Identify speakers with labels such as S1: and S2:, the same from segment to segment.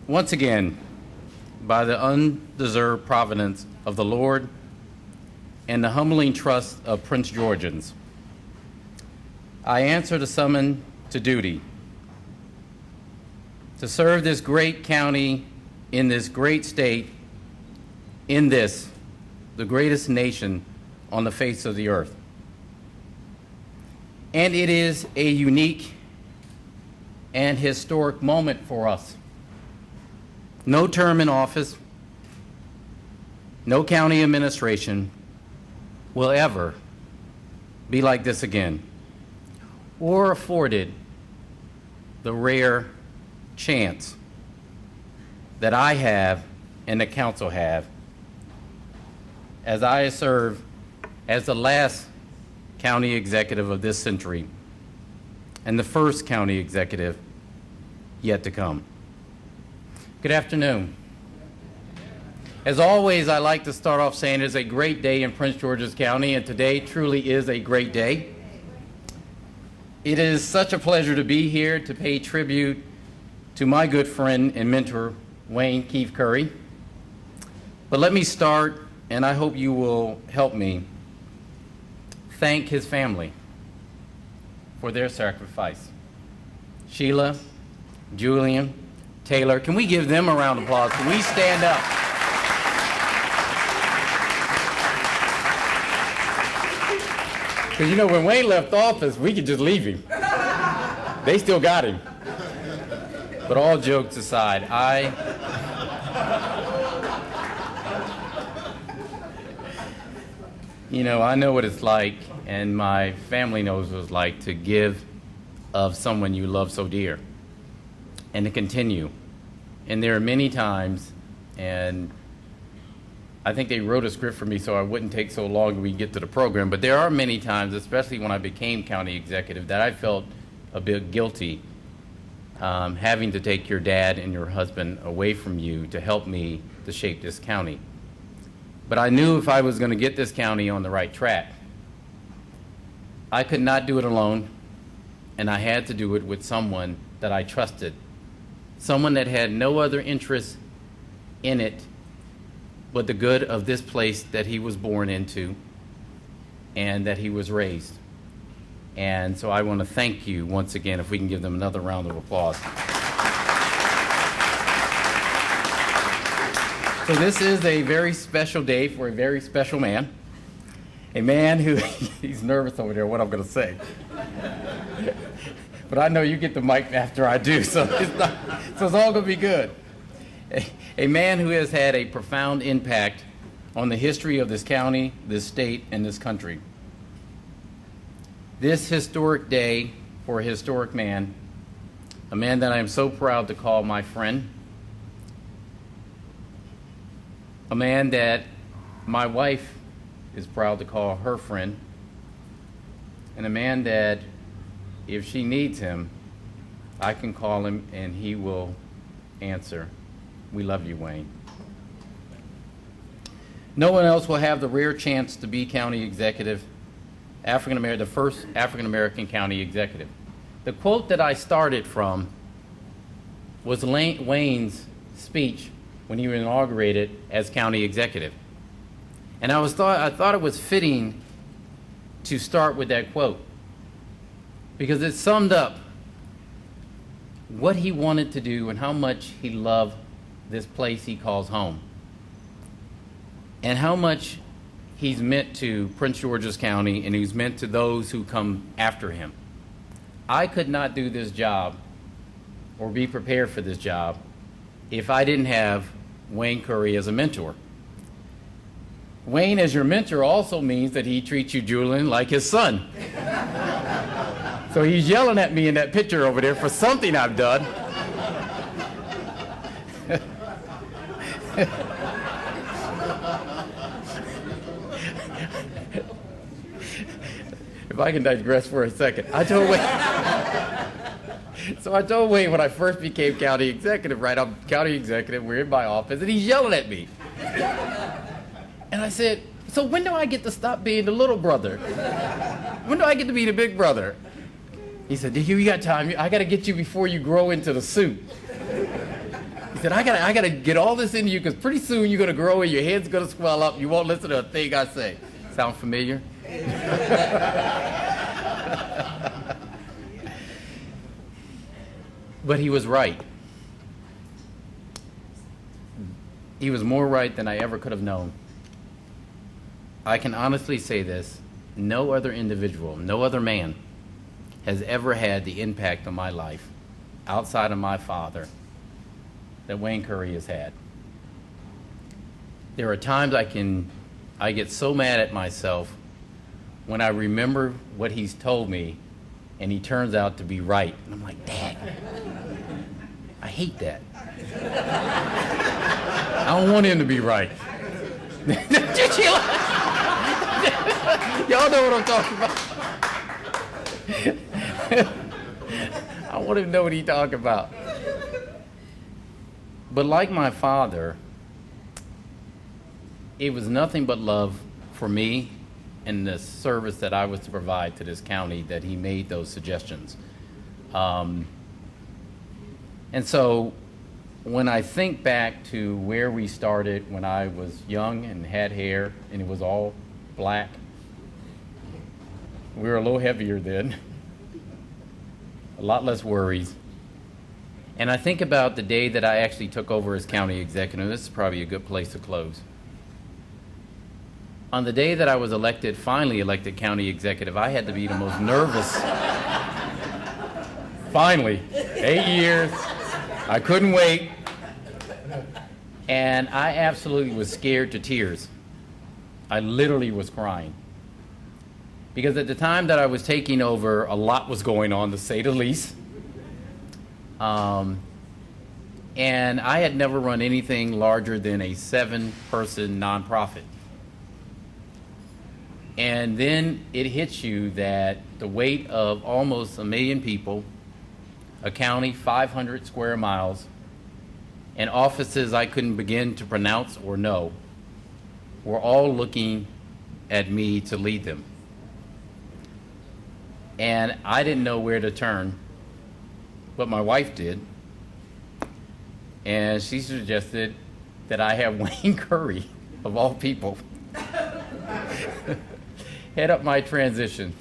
S1: Once again, by the undeserved providence of the Lord and the humbling trust of Prince Georgians, I answer the summons to duty to serve this great county in this great state, in this, the greatest nation on the face of the earth. And it is a unique and historic moment for us. No term in office, no county administration will ever be like this again, or afforded the rare chance that I have and the council have as I serve as the last county executive of this century and the first county executive yet to come. Good afternoon. As always, I like to start off saying it's a great day in Prince George's County, and today truly is a great day. It is such a pleasure to be here to pay tribute to my good friend and mentor, Wayne Keith Curry. But let me start, and I hope you will help me, thank his family for their sacrifice. Sheila, Julian, Taylor, can we give them a round of applause? Can we stand up? Because you know, when Wayne left office, we could just leave him. They still got him. But all jokes aside, I know what it's like, and my family knows what it's like to give of someone you love so dear and to continue. And there are many times, and I think they wrote a script for me so I wouldn't take so long when we get to the program, but there are many times, especially when I became county executive, that I felt a bit guilty having to take your dad and your husband away from you to help me to shape this county. But I knew if I was going to get this county on the right track, I could not do it alone, and I had to do it with someone that I trusted, someone that had no other interest in it but the good of this place that he was born into and that he was raised. And so I want to thank you once again, if we can give them another round of applause. So this is a very special day for a very special man, a man who, he's nervous over there what I'm going to say. But I know you get the mic after I do, so it's all going to be good. A man who has had a profound impact on the history of this county, this state, and this country. This historic day for a historic man, a man that I am so proud to call my friend, a man that my wife is proud to call her friend, and a man that, if she needs him, I can call him and he will answer. We love you, Wayne. No one else will have the rare chance to be county executive, the first African-American county executive. The quote that I started from was Wayne's speech when he was inaugurated as county executive. And I thought it was fitting to start with that quote because it summed up what he wanted to do and how much he loved this place he calls home, and how much he's meant to Prince George's County and he's meant to those who come after him. I could not do this job or be prepared for this job if I didn't have Wayne Curry as a mentor. Wayne as your mentor also means that he treats you, Julian, like his son. So he's yelling at me in that picture over there for something I've done. If I can digress for a second, I told Wayne when I first became county executive, right? I'm county executive, we're in my office, and he's yelling at me. And I said, so when do I get to stop being the little brother? When do I get to be the big brother? He said, you got time. I got to get you before you grow into the suit. He said, I gotta get all this into you because pretty soon you're gonna grow and your head's gonna swell up. You won't listen to a thing I say. Sound familiar? But he was right. He was more right than I ever could have known. I can honestly say this, no other individual, no other man has ever had the impact on my life outside of my father that Wayne Curry has had. There are times I get so mad at myself when I remember what he's told me and he turns out to be right. And I'm like, Dad, I hate that. I don't want him to be right. Y'all know what I'm talking about. I want him to know what he's talking about. But like my father, it was nothing but love for me and the service that I was to provide to this county that he made those suggestions. And so when I think back to where we started when I was young and had hair and it was all black, we were a little heavier then, a lot less worries. And I think about the day that I actually took over as county executive. This is probably a good place to close. On the day that I was elected, finally elected county executive, I had to be the most nervous. Finally, 8 years, I couldn't wait. And I absolutely was scared to tears. I literally was crying. Because at the time that I was taking over, a lot was going on, to say the least. And I had never run anything larger than a 7-person nonprofit. And then it hits you that the weight of almost 1 million people, a county 500 square miles, and offices I couldn't begin to pronounce or know, were all looking at me to lead them. And I didn't know where to turn, but my wife did. And she suggested that I have Wayne Curry, of all people, head up my transition.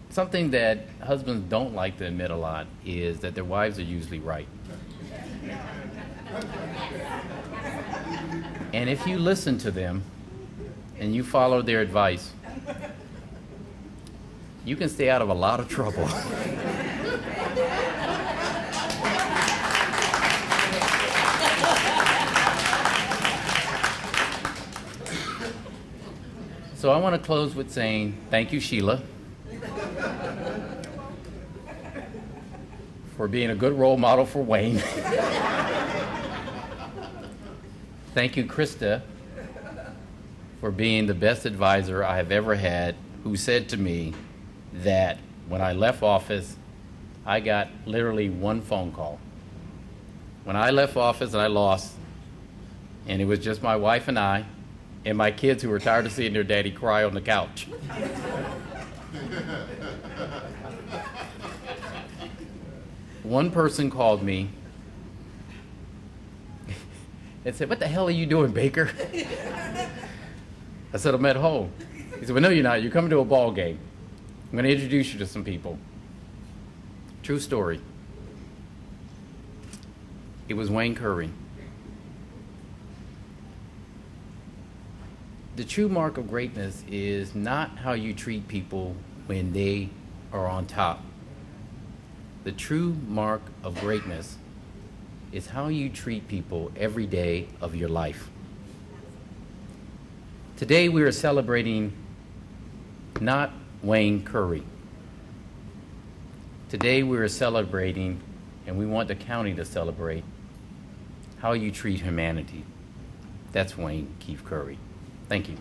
S1: Something that husbands don't like to admit a lot is that their wives are usually right. And if you listen to them and you follow their advice, you can stay out of a lot of trouble. So I want to close with saying thank you, Sheila, for being a good role model for Wayne. Thank you, Krista, for being the best advisor I have ever had, who said to me that when I left office, I got literally one phone call. When I left office and I lost, and it was just my wife and I, and my kids who were tired of seeing their daddy cry on the couch. One person called me and said, "What the hell are you doing, Baker?" I said, "I'm at home." He said, "Well, no, you're not. You're coming to a ball game. I'm going to introduce you to some people." True story. It was Wayne Curry. The true mark of greatness is not how you treat people when they are on top. The true mark of greatness is how you treat people every day of your life. Today we are celebrating not Wayne Curry. Today we are celebrating, and we want the county to celebrate, how you treat humanity. That's Wayne Keith Curry. Thank you.